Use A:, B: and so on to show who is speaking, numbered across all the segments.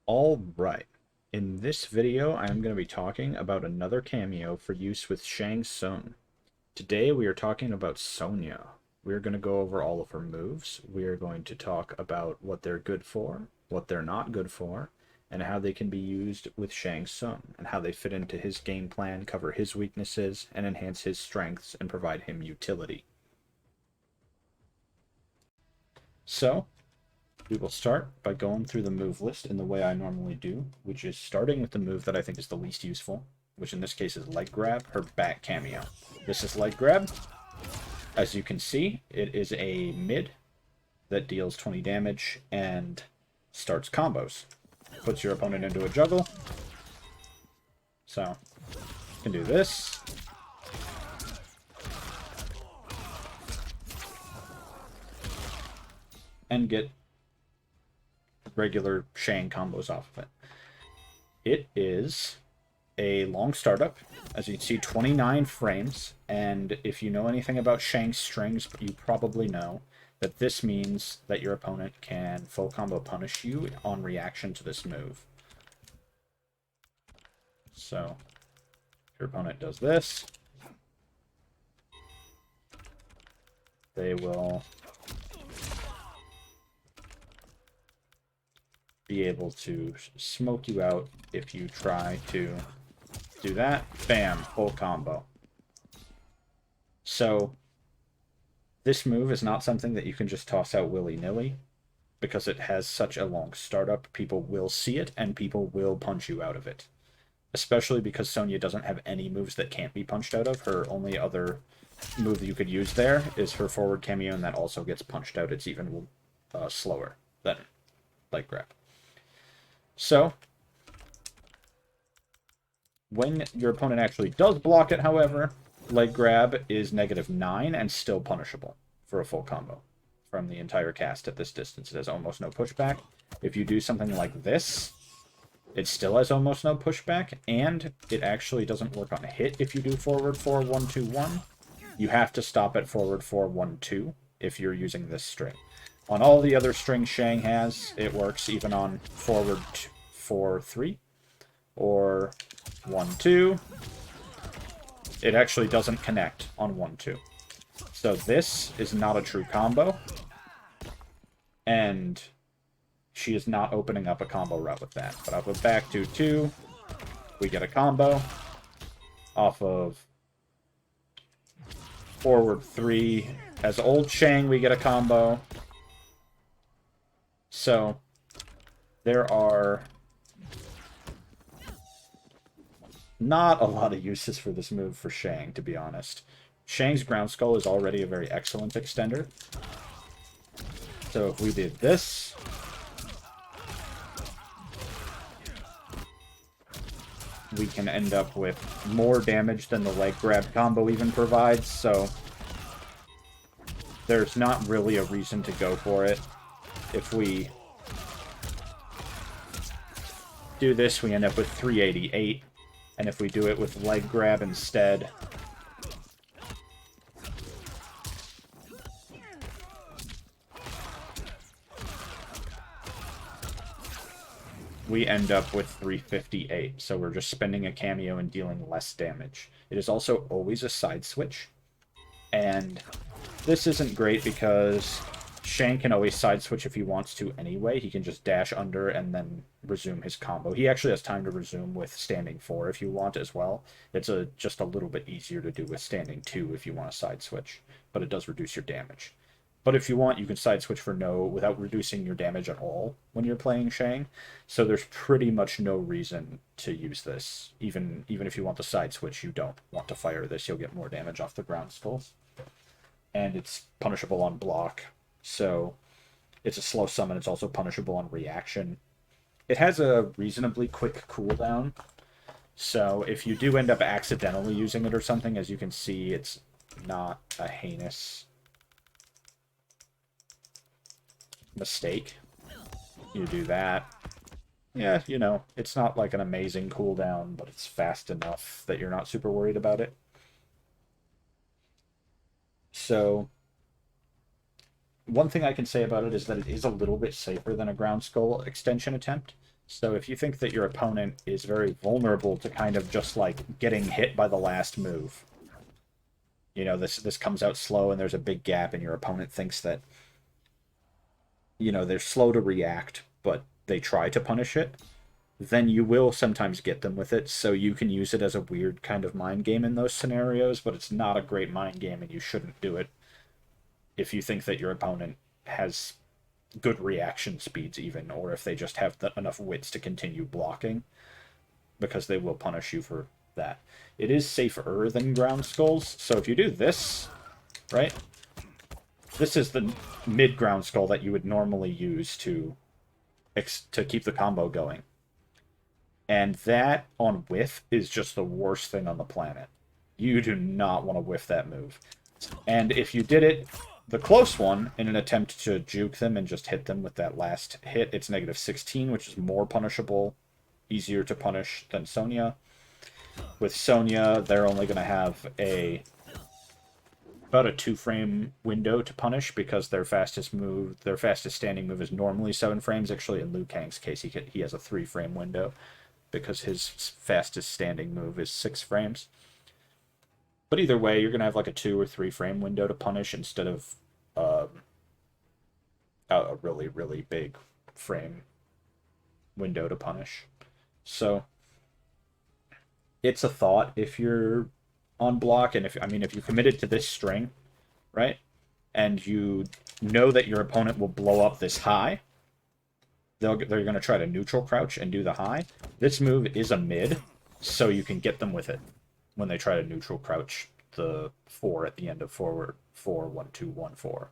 A: Alright, in this video I am going to be talking about another cameo for use with Shang Tsung. Today we are talking about Sonya. We are going to go over all of her moves, we are going to talk about what they're good for, what they're not good for, and how they can be used with Shang Tsung, and how they fit into his game plan, cover his weaknesses, and enhance his strengths and provide him utility. So, we will start by going through the move list in the way I normally do, which is starting with the move that I think is the least useful, which in this case is leg grab, her back cameo. This is leg grab. As you can see, it is a mid that deals 20 damage and starts combos. Puts your opponent into a juggle. So, you can do this. And get regular Shang combos off of it. It is a long startup. As you can see, 29 frames, and if you know anything about Shang strings, you probably know that this means that your opponent can full combo punish you on reaction to this move. So, if your opponent does this, they will be able to smoke you out if you try to do that. Bam, full combo. So this move is not something that you can just toss out willy-nilly, because it has such a long startup. People will see it and people will punch you out of it, especially because Sonya doesn't have any moves that can't be punched out of. Her only other move that you could use there is her forward cameo, and that also gets punched out. It's even slower than leg grab. So, when your opponent actually does block it, however, leg grab is -9 and still punishable for a full combo from the entire cast at this distance. It has almost no pushback. If you do something like this, it still has almost no pushback, and it actually doesn't work on a hit if you do forward 4, 1, 2, 1. You have to stop at forward 4, 1, 2 if you're using this string. On all the other strings Shang has, it works even on forward 4, 3, or 1, 2. It actually doesn't connect on 1, 2. So this is not a true combo, and she is not opening up a combo route with that. But off of back 2, 2, we get a combo. Off of forward 3, as old Shang, we get a combo. So, there are not a lot of uses for this move for Shang, to be honest. Shang's ground skull is already a very excellent extender. So if we did this, we can end up with more damage than the leg grab combo even provides, so there's not really a reason to go for it. If we do this, we end up with 388, and if we do it with leg grab instead, we end up with 358, so we're just spending a cameo and dealing less damage. It is also always a side switch, and this isn't great because Shang can always side switch if he wants to anyway. He can just dash under and then resume his combo. He actually has time to resume with standing 4 if you want as well. It's just a little bit easier to do with standing 2 if you want to side switch, but it does reduce your damage. But if you want, you can side switch for no without reducing your damage at all when you're playing Shang. So there's pretty much no reason to use this. Even if you want to side switch, you don't want to fire this. You'll get more damage off the ground skulls. And it's punishable on block. So it's a slow summon. It's also punishable on reaction. It has a reasonably quick cooldown. So if you do end up accidentally using it or something, as you can see, it's not a heinous mistake. You do that. Yeah, you know, it's not like an amazing cooldown, but it's fast enough that you're not super worried about it. So one thing I can say about it is that it is a little bit safer than a ground skull extension attempt. So if you think that your opponent is very vulnerable to kind of just like getting hit by the last move, you know, this comes out slow and there's a big gap and your opponent thinks that, you know, they're slow to react, but they try to punish it, then you will sometimes get them with it, so you can use it as a weird kind of mind game in those scenarios, but it's not a great mind game and you shouldn't do it if you think that your opponent has good reaction speeds even, or if they just have enough wits to continue blocking, because they will punish you for that. It is safer than ground skulls, so if you do this, right, this is the mid ground skull that you would normally use to keep the combo going. And that on whiff is just the worst thing on the planet. You do not want to whiff that move. And if you did it, the close one, in an attempt to juke them and just hit them with that last hit, it's negative 16, which is more punishable, easier to punish than Sonya. With Sonya, they're only going to have about a 2-frame window to punish, because their fastest standing move is normally 7 frames. Actually, in Liu Kang's case, he has a 3-frame window, because his fastest standing move is 6 frames. But either way, you're going to have like a 2 or 3 frame window to punish instead of a really, really big frame window to punish. So it's a thought if you're on block, and if you committed to this string, right, and you know that your opponent will blow up this high, they're going to try to neutral crouch and do the high. This move is a mid, so you can get them with it when they try to neutral crouch the 4 at the end of forward 4, 1, 2, 1, 4.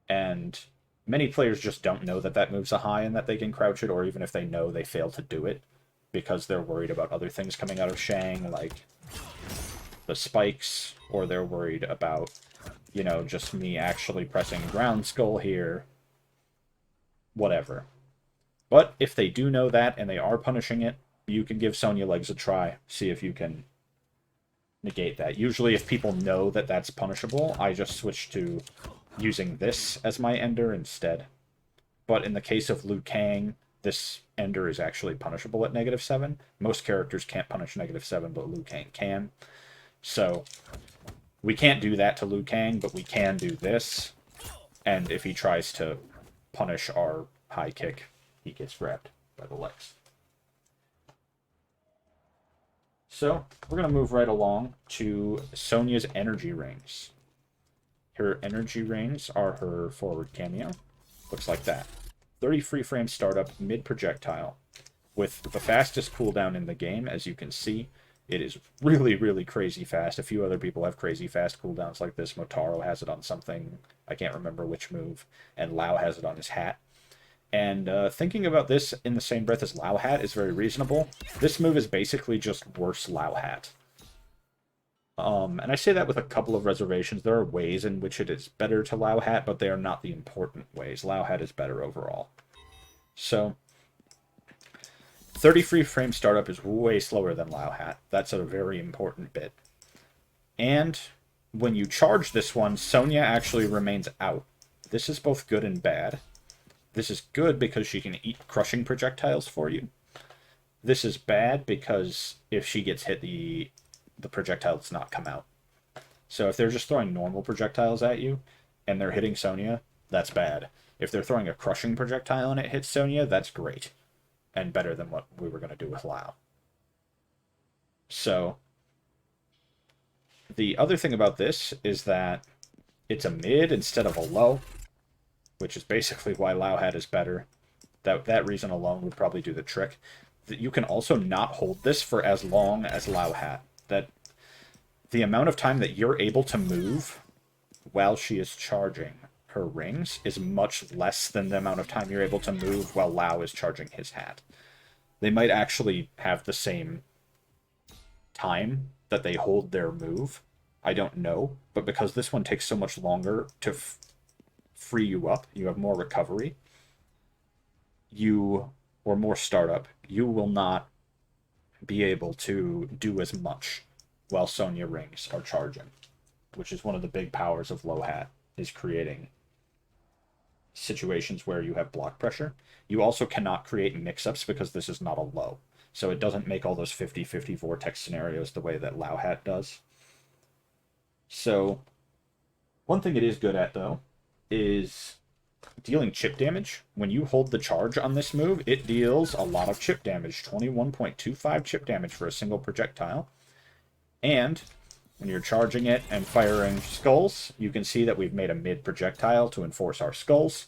A: And many players just don't know that that move's a high and that they can crouch it, or even if they know, they fail to do it because they're worried about other things coming out of Shang, like the spikes, or they're worried about, you know, just me actually pressing ground skull here. Whatever. But if they do know that and they are punishing it, you can give Sonya legs a try. See if you can negate that. Usually if people know that that's punishable, I just switch to using this as my ender instead. But in the case of Liu Kang, this ender is actually punishable at negative 7. Most characters can't punish negative 7, but Liu Kang can. So we can't do that to Liu Kang, but we can do this. And if he tries to punish our high kick, he gets grabbed by the legs. So we're going to move right along to Sonya's energy rings. Her energy rings are her forward cameo. Looks like that. 30 free frame startup, mid projectile, with the fastest cooldown in the game. As you can see, it is really, really crazy fast. A few other people have crazy fast cooldowns like this. Motaro has it on something, I can't remember which move, and Lao has it on his hat. And thinking about this in the same breath as Lao Hat is very reasonable. This move is basically just worse Lao Hat. And I say that with a couple of reservations. There are ways in which it is better to Lao Hat, but they are not the important ways. Lao Hat is better overall. So 30 free frame startup is way slower than Lao Hat. That's a very important bit. And when you charge this one, Sonya actually remains out. This is both good and bad. This is good because she can eat crushing projectiles for you. This is bad because if she gets hit, the projectile does not come out. So if they're just throwing normal projectiles at you and they're hitting Sonya, that's bad. If they're throwing a crushing projectile and it hits Sonya, that's great. And better than what we were going to do with Lao. So the other thing about this is that it's a mid instead of a low, which is basically why Lao Hat is better. That reason alone would probably do the trick. You can also not hold this for as long as Lao Hat. That the amount of time that you're able to move while she is charging her rings is much less than the amount of time you're able to move while Lao is charging his hat. They might actually have the same time that they hold their move. I don't know, but because this one takes so much longer to free you up, you have more recovery, or more startup, you will not be able to do as much while Sonya rings are charging, which is one of the big powers of Low Hat, is creating situations where you have block pressure. You also cannot create mix-ups because this is not a low. So it doesn't make all those 50-50 vortex scenarios the way that Lao Hat does. So one thing it is good at, though, is dealing chip damage. When you hold the charge on this move, it deals a lot of chip damage, 21.25 chip damage for a single projectile. And when you're charging it and firing skulls, you can see that we've made a mid projectile to enforce our skulls.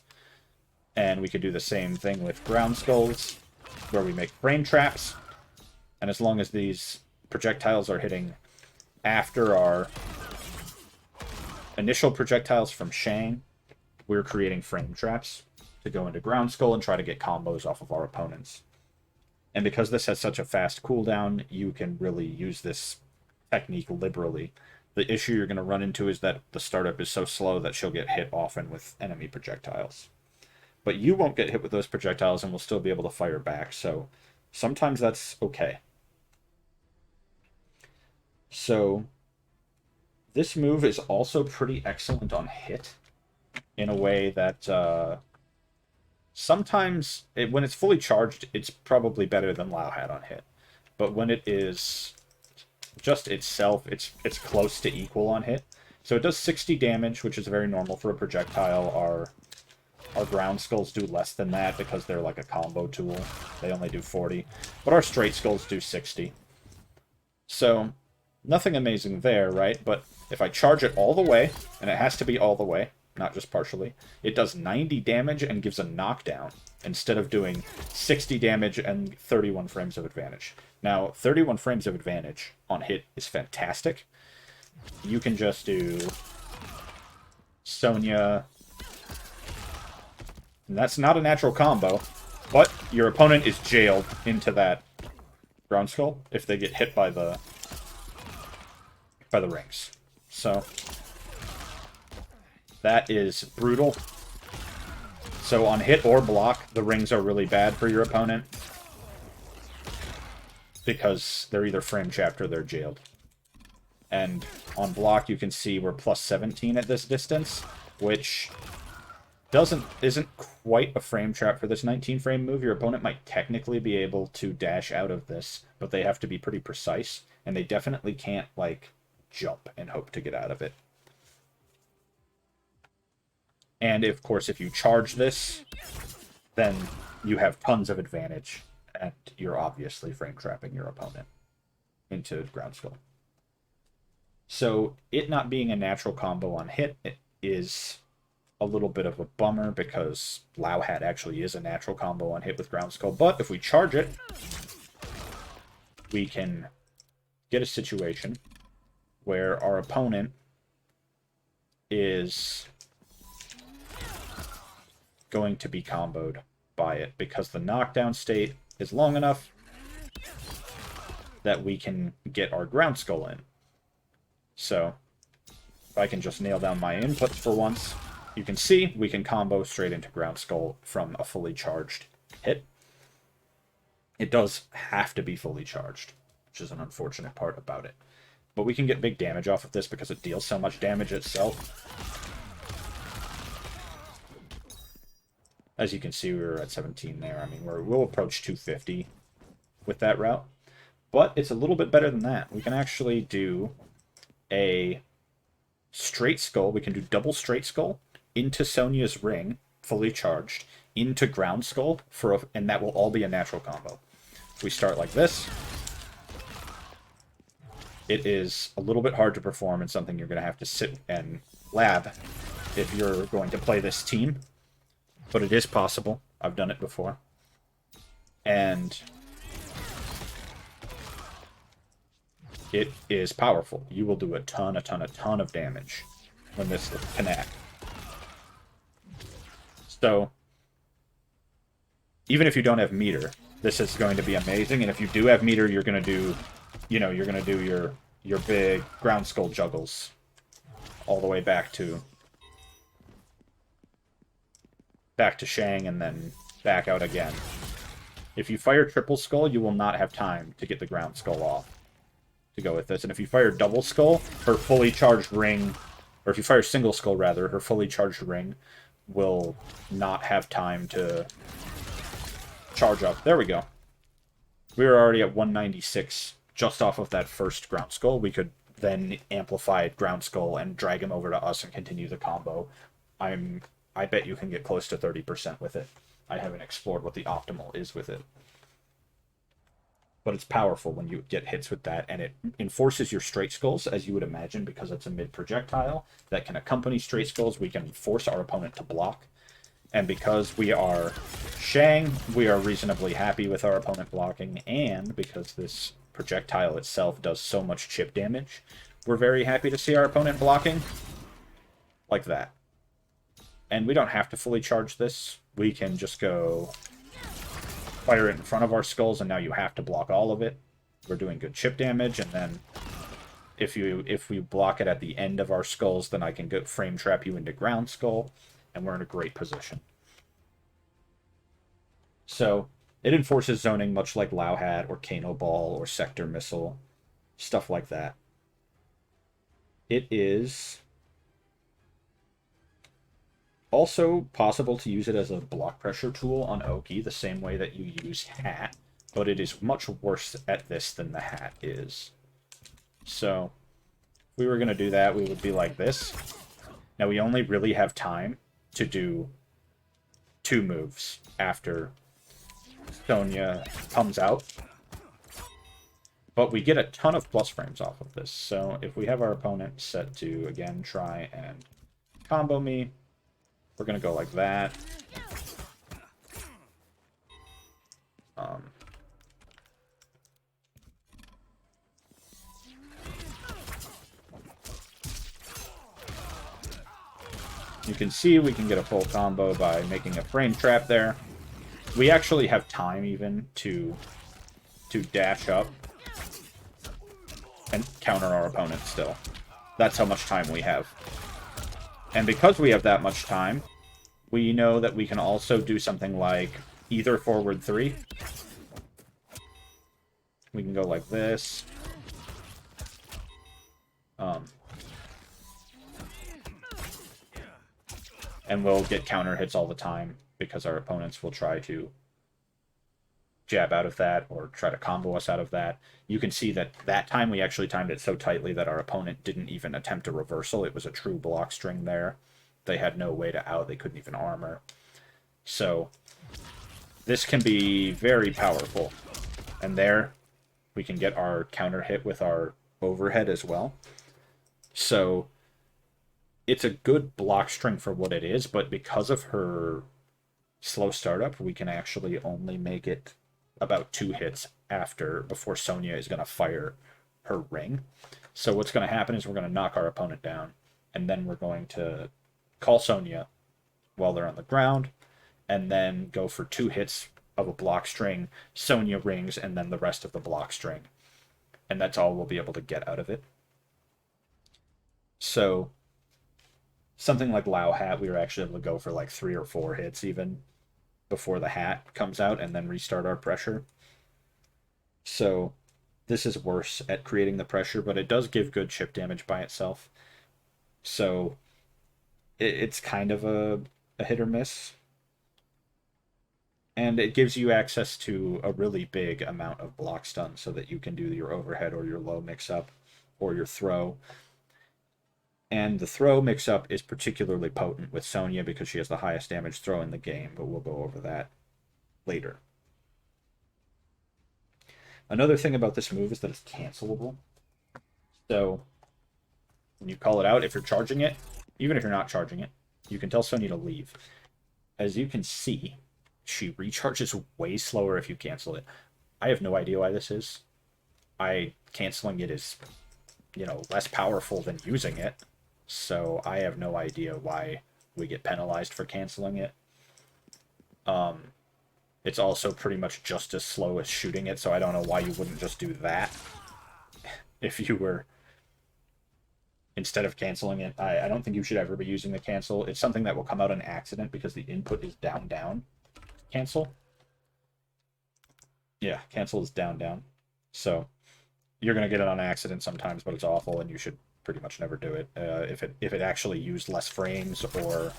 A: And we could do the same thing with ground skulls, where we make frame traps. And as long as these projectiles are hitting after our initial projectiles from Shang, we're creating frame traps to go into ground skull and try to get combos off of our opponents. And because this has such a fast cooldown, you can really use this technique liberally. The issue you're going to run into is that the startup is so slow that she'll get hit often with enemy projectiles. But you won't get hit with those projectiles and will still be able to fire back, so sometimes that's okay. So this move is also pretty excellent on hit, in a way that sometimes, when it's fully charged, it's probably better than Lao Hat on hit. But when it is just itself, it's close to equal on hit. So it does 60 damage, which is very normal for a projectile. Our ground skulls do less than that because they're like a combo tool. They only do 40. But our straight skulls do 60. So nothing amazing there, right? But if I charge it all the way, and it has to be all the way, not just partially, it does 90 damage and gives a knockdown instead of doing 60 damage and 31 frames of advantage. Now, 31 frames of advantage on hit is fantastic. You can just do Sonya. And that's not a natural combo, but your opponent is jailed into that ground skull if they get hit by the rings. So that is brutal. So on hit or block, the rings are really bad for your opponent because they're either frame trapped or they're jailed. And on block, you can see we're plus 17 at this distance, which isn't quite a frame trap for this 19 frame move. Your opponent might technically be able to dash out of this, but they have to be pretty precise, and they definitely can't, like, jump and hope to get out of it. And, of course, if you charge this, then you have tons of advantage, and you're obviously frame trapping your opponent into ground skull. So, it not being a natural combo on hit is a little bit of a bummer, because Lao Hat actually is a natural combo on hit with ground skull. But if we charge it, we can get a situation where our opponent is going to be comboed by it, because the knockdown state is long enough that we can get our ground skull in. So, if I can just nail down my inputs for once, you can see we can combo straight into ground skull from a fully charged hit. It does have to be fully charged, which is an unfortunate part about it. But we can get big damage off of this because it deals so much damage itself. As you can see, we were at 17 there. I mean, we'll approach 250 with that route. But it's a little bit better than that. We can actually do a straight skull. We can do double straight skull into Sonya's ring, fully charged, into ground skull, and that will all be a natural combo. We start like this. It is a little bit hard to perform and something you're going to have to sit and lab if you're going to play this team. But it is possible. I've done it before. And it is powerful. You will do a ton of damage when this can act. So, even if you don't have meter, this is going to be amazing. And if you do have meter, you're going to do, you're going to do your big ground skull juggles all the way back to Shang and then back out again. If you fire triple skull, you will not have time to get the ground skull off to go with this. And if you fire double skull, her fully charged ring, or if you fire single skull rather, her fully charged ring will not have time to charge up. There we go. We were already at 196 just off of that first ground skull. We could then amplify ground skull and drag him over to us and continue the combo. I bet you can get close to 30% with it. I haven't explored what the optimal is with it. But it's powerful when you get hits with that, and it enforces your straight skulls, as you would imagine, because it's a mid-projectile that can accompany straight skulls. We can force our opponent to block. And because we are Shang, we are reasonably happy with our opponent blocking, and because this projectile itself does so much chip damage, we're very happy to see our opponent blocking like that. And we don't have to fully charge this. We can just go fire it in front of our skulls, and now you have to block all of it. We're doing good chip damage, and then if we block it at the end of our skulls, then I can go frame trap you into ground skull, and we're in a great position. So it enforces zoning much like Lao Hat or Kano Ball or Sector Missile, stuff like that. It is also possible to use it as a block pressure tool on Oki, the same way that you use Hat, but it is much worse at this than the Hat is. So if we were going to do that, we would be like this. Now we only really have time to do 2 moves after Sonya comes out, but we get a ton of plus frames off of this. So if we have our opponent set to, again, try and combo me, we're going to go like that. You can see we can get a full combo by making a frame trap there. We actually have time even to dash up and counter our opponent still. That's how much time we have. And because we have that much time, we know that we can also do something like either forward 3. We can go like this. And we'll get counter hits all the time because our opponents will try to jab out of that or try to combo us out of that. You can see that that time we actually timed it so tightly that our opponent didn't even attempt a reversal. It was a true block string there. They had no way to out. They couldn't even armor. So this can be very powerful. And there we can get our counter hit with our overhead as well. So it's a good block string for what it is, but because of her slow startup, we can actually only make it about 2 hits before Sonya is going to fire her ring. So what's going to happen is we're going to knock our opponent down, and then we're going to call Sonya while they're on the ground, and then go for 2 hits of a block string, Sonya rings, and then the rest of the block string. And that's all we'll be able to get out of it. So something like Lao Hat, we were actually able to go for like 3 or 4 hits even before the hat comes out and then restart our pressure. So this is worse at creating the pressure, but it does give good chip damage by itself. So it's kind of a hit or miss. And it gives you access to a really big amount of block stun so that you can do your overhead or your low mix-up or your throw. And the throw mix-up is particularly potent with Sonya because she has the highest damage throw in the game, but we'll go over that later. Another thing about this move is that it's cancelable. So when you call it out, if you're charging it, even if you're not charging it, you can tell Sonya to leave. As you can see, she recharges way slower if you cancel it. I have no idea why this is. Canceling it is, less powerful than using it. So I have no idea why we get penalized for canceling it. It's also pretty much just as slow as shooting it, so I don't know why you wouldn't just do that if you were, instead of canceling it. I don't think you should ever be using the cancel. It's something that will come out on accident because the input is down. Cancel? Yeah, cancel is down. So you're going to get it on accident sometimes, but it's awful, and you should pretty much never do it. If it actually used less frames or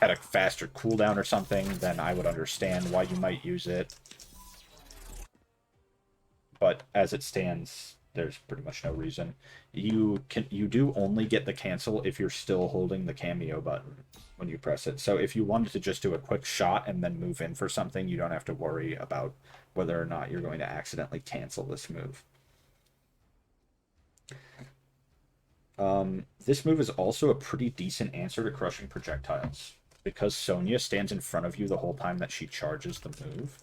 A: had a faster cooldown or something, then I would understand why you might use it. But as it stands, there's pretty much no reason. You do only get the cancel if you're still holding the Kameo button when you press it. So if you wanted to just do a quick shot and then move in for something, you don't have to worry about whether or not you're going to accidentally cancel this move. This move is also a pretty decent answer to crushing projectiles, because Sonya stands in front of you the whole time that she charges the move.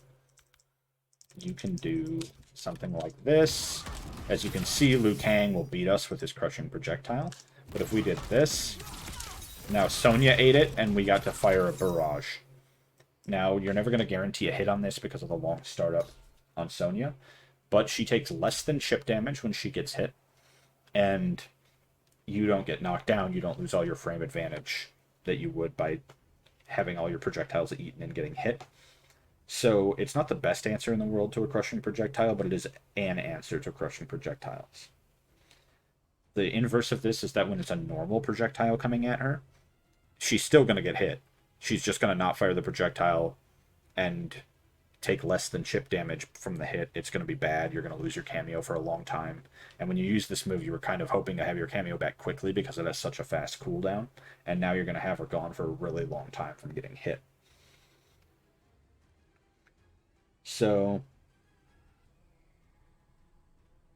A: You can do something like this. As you can see, Liu Kang will beat us with his crushing projectile. But if we did this, now Sonya ate it, and we got to fire a barrage. Now, you're never going to guarantee a hit on this because of the long startup on Sonya, but she takes less than chip damage when she gets hit, and you don't get knocked down. You don't lose all your frame advantage that you would by having all your projectiles eaten and getting hit. So it's not the best answer in the world to a crushing projectile, but it is an answer to crushing projectiles. The inverse of this is that when it's a normal projectile coming at her, she's still going to get hit. She's just going to not fire the projectile and take less than chip damage from the hit. It's going to be bad. You're going to lose your Kameo for a long time. And when you use this move, you were kind of hoping to have your Kameo back quickly because it has such a fast cooldown. And now you're going to have her gone for a really long time from getting hit. So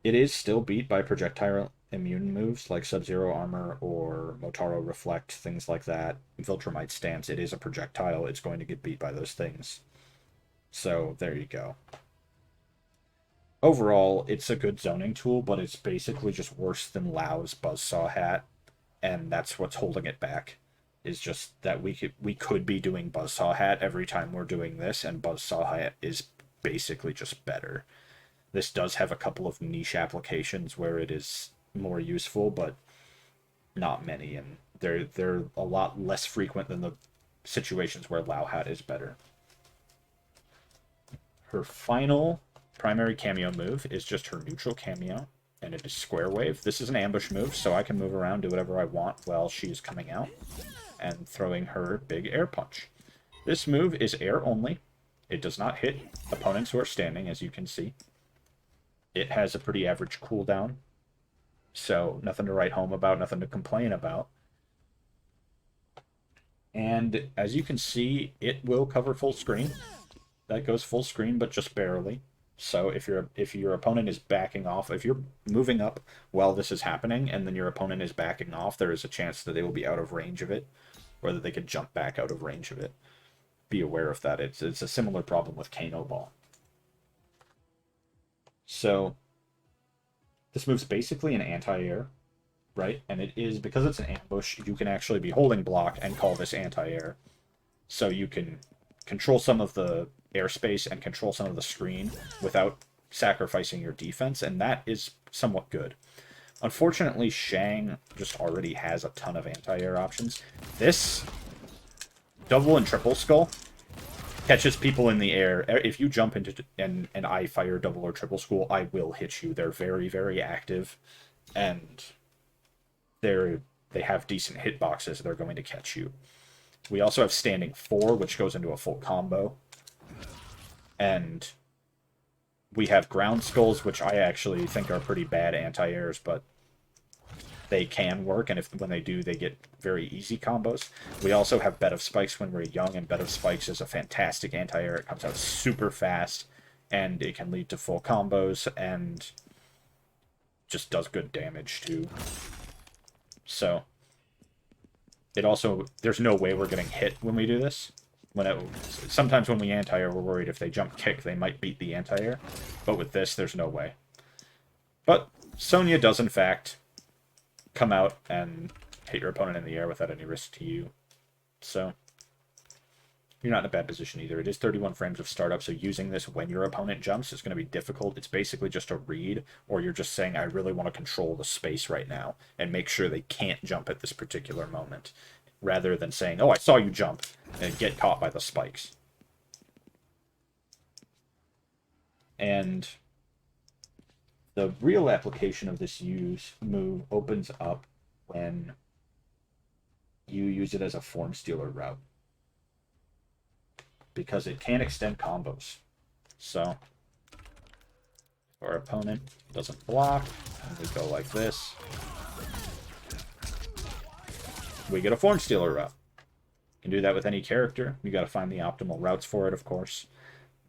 A: it is still beat by projectile immune moves like Sub-Zero Armor or Motaro Reflect, things like that. Viltrumite Stance, it is a projectile. It's going to get beat by those things. So there you go. Overall, it's a good zoning tool, but it's basically just worse than Lau's Buzzsaw Hat, and that's what's holding it back. Is just that we could be doing Buzzsaw Hat every time we're doing this, and Buzzsaw Hat is basically just better. This does have a couple of niche applications where it is more useful, but not many, and they're a lot less frequent than the situations where Lao Hat is better. Her final primary Kameo move is just her neutral Kameo, and it is Square Wave. This is an ambush move, so I can move around, do whatever I want while she's coming out and throwing her big air punch. This move is air only. It does not hit opponents who are standing, as you can see. It has a pretty average cooldown, so nothing to write home about, nothing to complain about. And as you can see, it will cover full screen. That goes full screen, but just barely. So if your opponent is backing off, if you're moving up while this is happening, and then your opponent is backing off, there is a chance that they will be out of range of it, or that they could jump back out of range of it. Be aware of that. It's a similar problem with Kano Ball. So this move's basically an anti-air, right? And it is, because it's an ambush, you can actually be holding block and call this anti-air. So you can control some of the airspace and control some of the screen without sacrificing your defense, and that is somewhat good. Unfortunately, Shang just already has a ton of anti-air options. This double and triple skull catches people in the air. If you jump into and I fire double or triple skull, I will hit you. They're very, very active, and they have decent hitboxes. They're going to catch you. We also have standing 4, which goes into a full combo. And we have ground skulls, which I actually think are pretty bad anti-airs, but they can work, and when they do, they get very easy combos. We also have Bed of Spikes when we're young, and Bed of Spikes is a fantastic anti-air. It comes out super fast, and it can lead to full combos, and just does good damage, too. So it also, there's no way we're getting hit when we do this. Sometimes when we anti-air, we're worried if they jump kick, they might beat the anti-air. But with this, there's no way. But Sonya does, in fact, come out and hit your opponent in the air without any risk to you. So you're not in a bad position either. It is 31 frames of startup, so using this when your opponent jumps is going to be difficult. It's basically just a read, or you're just saying, I really want to control the space right now and make sure they can't jump at this particular moment, rather than saying, oh, I saw you jump, and get caught by the spikes. And the real application of this move opens up when you use it as a form stealer route because it can extend combos. So our opponent doesn't block, and we go like this. We get a form stealer route. You can do that with any character. You got to find the optimal routes for it, of course.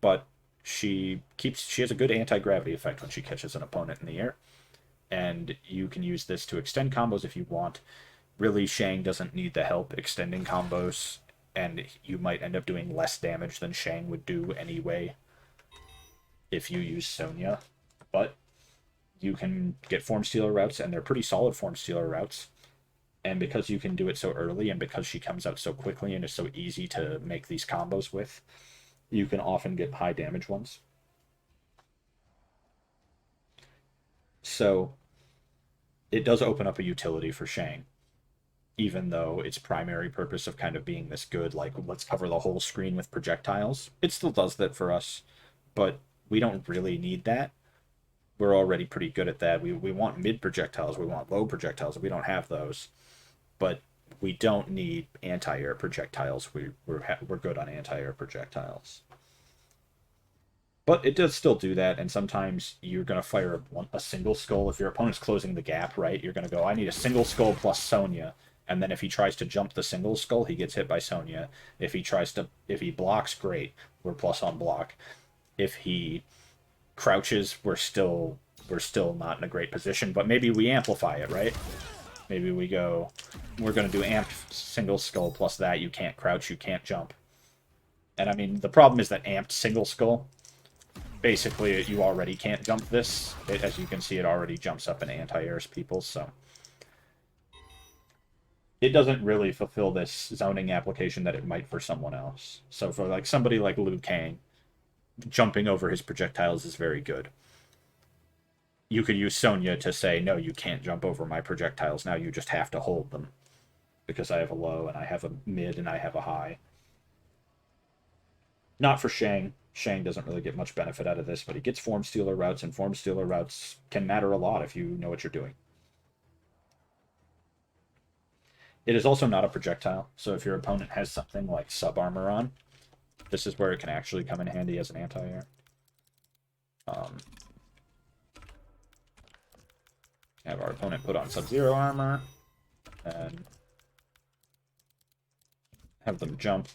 A: But she has a good anti-gravity effect when she catches an opponent in the air. And you can use this to extend combos if you want. Really, Shang doesn't need the help extending combos, and you might end up doing less damage than Shang would do anyway if you use Sonya. But you can get form stealer routes, and they're pretty solid form stealer routes. And because you can do it so early, and because she comes out so quickly and is so easy to make these combos with, you can often get high damage ones. So it does open up a utility for Shang, even though its primary purpose of kind of being this good, like, let's cover the whole screen with projectiles, it still does that for us, but we don't really need that. We're already pretty good at that. We want mid projectiles, we want low projectiles, we don't have those. But we don't need anti-air projectiles. We're good on anti-air projectiles. But it does still do that, and sometimes you're going to fire a single skull. If your opponent's closing the gap, right, you're going to go, I need a single skull plus Sonya. And then if he tries to jump the single skull, he gets hit by Sonya. If he blocks, great. We're plus on block. If he crouches, we're still not in a great position, but maybe we amplify it, right? Maybe we go, we're going to do amped single skull plus that. You can't crouch, you can't jump. And I mean, the problem is that amped single skull, basically you already can't jump this. As you can see, it already jumps up and anti-airs people, so it doesn't really fulfill this zoning application that it might for someone else. So for like somebody like Liu Kang, jumping over his projectiles is very good. You could use Sonya to say, no, you can't jump over my projectiles. Now you just have to hold them. Because I have a low, and I have a mid, and I have a high. Not for Shang. Shang doesn't really get much benefit out of this, but he gets form stealer routes, and form stealer routes can matter a lot if you know what you're doing. It is also not a projectile, so if your opponent has something like sub-armor on, this is where it can actually come in handy as an anti-air. Have our opponent put on Sub-Zero armor, and have them jump.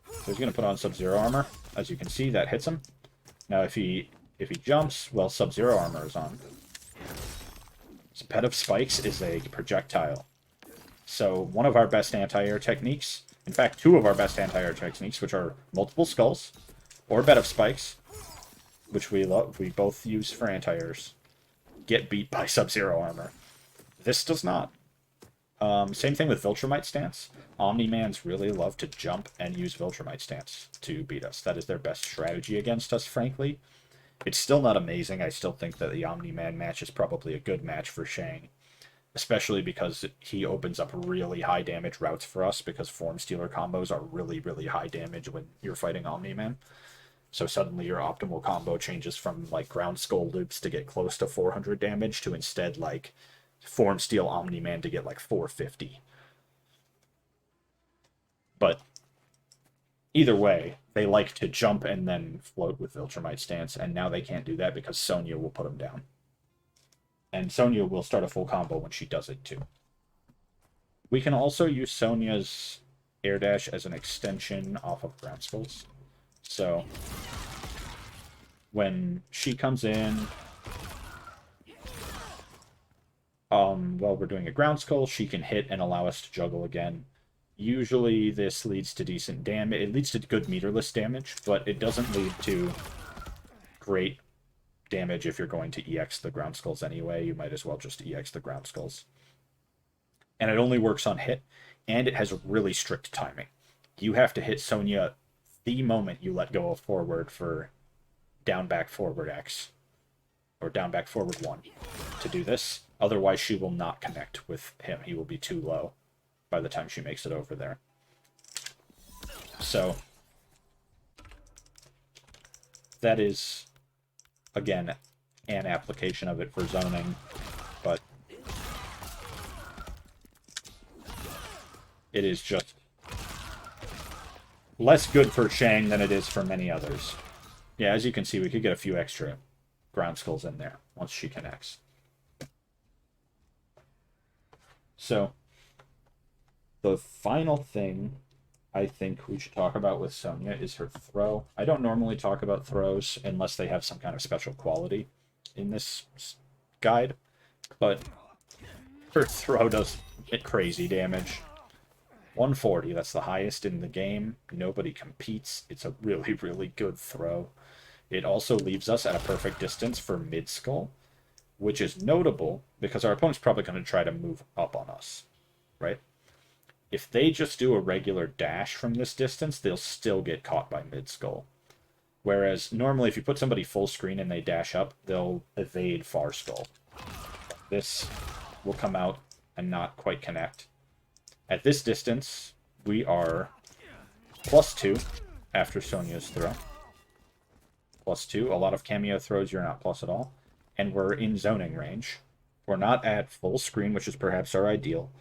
A: So he's going to put on Sub-Zero armor. As you can see, that hits him. Now if he jumps, well, Sub-Zero armor is on. So Bed of Spikes is a projectile. So one of our best anti-air techniques, in fact, two of our best anti-air techniques, which are multiple skulls or Bed of Spikes, which we love, we both use for anti-airs, get beat by Sub-Zero armor. This does not. Same thing with Viltrumite Stance. Omni-Mans really love to jump and use Viltrumite Stance to beat us. That is their best strategy against us, frankly. It's still not amazing. I still think that the Omni-Man match is probably a good match for Shang. Especially because he opens up really high damage routes for us, because Form Stealer combos are really, really high damage when you're fighting Omni-Man. So suddenly your optimal combo changes from like ground skull loops to get close to 400 damage to instead like Form Steel Omni-Man to get like 450. But either way, they like to jump and then float with Viltrumite Stance, and now they can't do that because Sonya will put them down. And Sonya will start a full combo when she does it too. We can also use Sonya's air dash as an extension off of ground skulls. So when she comes in, while we're doing a ground skull, she can hit and allow us to juggle again. Usually this leads to decent damage. It leads to good meterless damage, but it doesn't lead to great damage if you're going to EX the ground skulls anyway. You might as well just EX the ground skulls. And it only works on hit, and it has really strict timing. You have to hit Sonya the moment you let go of forward for down back forward X, or down back forward 1 to do this. Otherwise she will not connect with him. He will be too low by the time she makes it over there. So that is, again, an application of it for zoning, but it is just less good for Shang than it is for many others. Yeah, as you can see, we could get a few extra ground skulls in there once she connects. So, the final thing I think we should talk about with Sonya is her throw. I don't normally talk about throws unless they have some kind of special quality in this guide, but her throw does crazy damage. 140, that's the highest in the game. Nobody competes. It's a really, really good throw. It also leaves us at a perfect distance for mid-skull, which is notable because our opponent's probably going to try to move up on us, right? If they just do a regular dash from this distance, they'll still get caught by mid-skull. Whereas normally if you put somebody full screen and they dash up, they'll evade far skull. This will come out and not quite connect. At this distance, we are +2 after Sonya's throw. +2. A lot of Kameo throws you're not plus at all. And we're in zoning range. We're not at full screen, which is perhaps our ideal,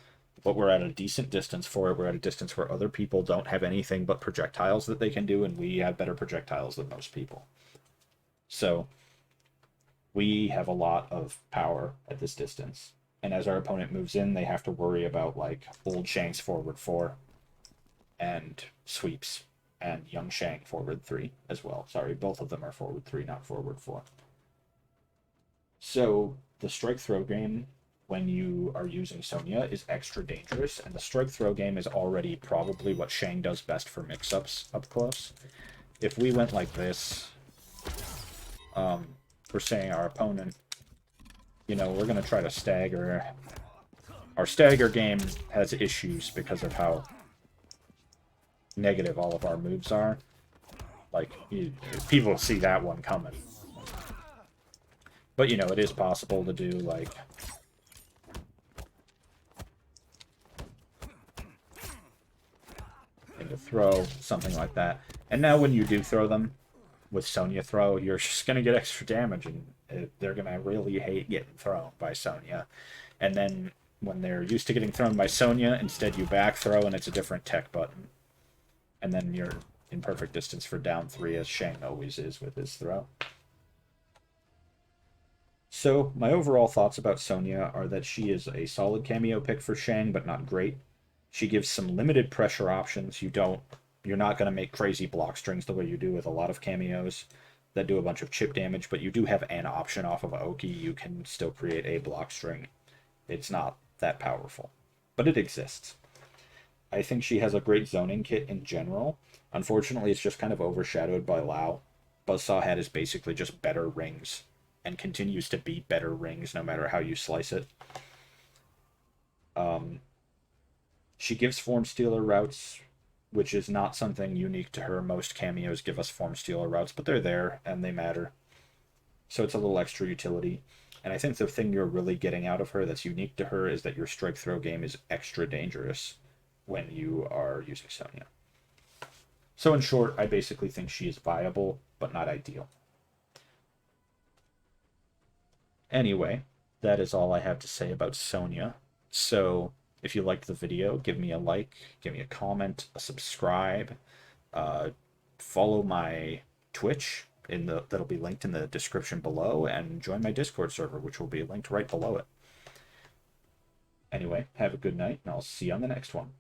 A: but we're at a decent distance for it. We're at a distance where other people don't have anything but projectiles that they can do, and we have better projectiles than most people. So we have a lot of power at this distance. And as our opponent moves in, they have to worry about, like, old Shang's forward 4 and sweeps, and young Shang forward 3 as well. Sorry, both of them are forward 3, not forward 4. So the strike throw game, when you are using Sonya, is extra dangerous, and the strike throw game is already probably what Shang does best for mix-ups up close. If we went like this, we're saying our opponent, you know, we're going to try to stagger. Our stagger game has issues because of how negative all of our moves are. Like, people see that one coming. But, you know, it is possible to do, like, into throw, something like that. And now when you do throw them with Sonya throw, you're just going to get extra damage, and they're going to really hate getting thrown by Sonya. And then when they're used to getting thrown by Sonya, instead you back throw and it's a different tech button. And then you're in perfect distance for down 3, as Shang always is with his throw. So my overall thoughts about Sonya are that she is a solid Kameo pick for Shang, but not great. She gives some limited pressure options. You're not going to make crazy block strings the way you do with a lot of Kameos that do a bunch of chip damage, but you do have an option off of Oki. You can still create a block string. It's not that powerful, but it exists. I think she has a great zoning kit in general. Unfortunately, it's just kind of overshadowed by Lao. Buzzsaw Head is basically just better rings, and continues to be better rings no matter how you slice it. She gives Form Stealer routes, which is not something unique to her. Most Kameos give us Form Stealer routes, but they're there, and they matter. So it's a little extra utility. And I think the thing you're really getting out of her that's unique to her is that your strike throw game is extra dangerous when you are using Sonya. So in short, I basically think she is viable, but not ideal. Anyway, that is all I have to say about Sonya. So if you liked the video, give me a like, give me a comment, a subscribe, follow my Twitch that'll be linked in the description below, and join my Discord server, which will be linked right below it. Anyway, have a good night, and I'll see you on the next one.